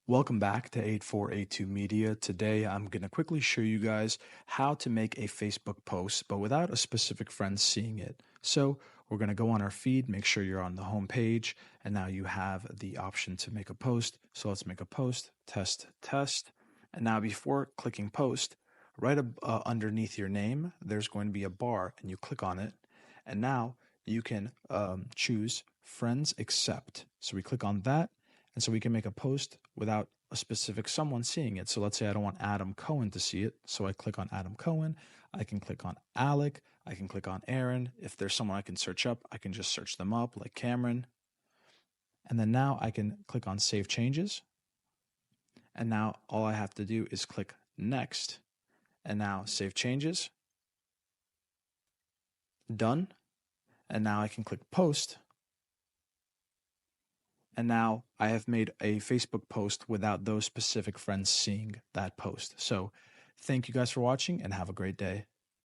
Welcome back to 8482 Media. Today I'm going to quickly show you guys how to make a Facebook post, but without a specific friend seeing it. So we're going to go on our feed, make sure you're on the home page, and now you have the option to make a post. So let's make a post, test, test. And now before clicking post, right underneath your name, there's going to be a bar and you click on it. And now you can choose friends accept. So we click on that. And so we can make a post without a specific someone seeing it. So let's say I don't want Adam Cohen to see it. So I click on Adam Cohen. I can click on Alec. I can click on Aaron. If there's someone I can search up, I can just search them up like Cameron. And then now I can click on Save Changes. And now all I have to do is click Next. And now Save Changes. Done. And now I can click Post. And now I have made a Facebook post without those specific friends seeing that post. So thank you guys for watching and have a great day.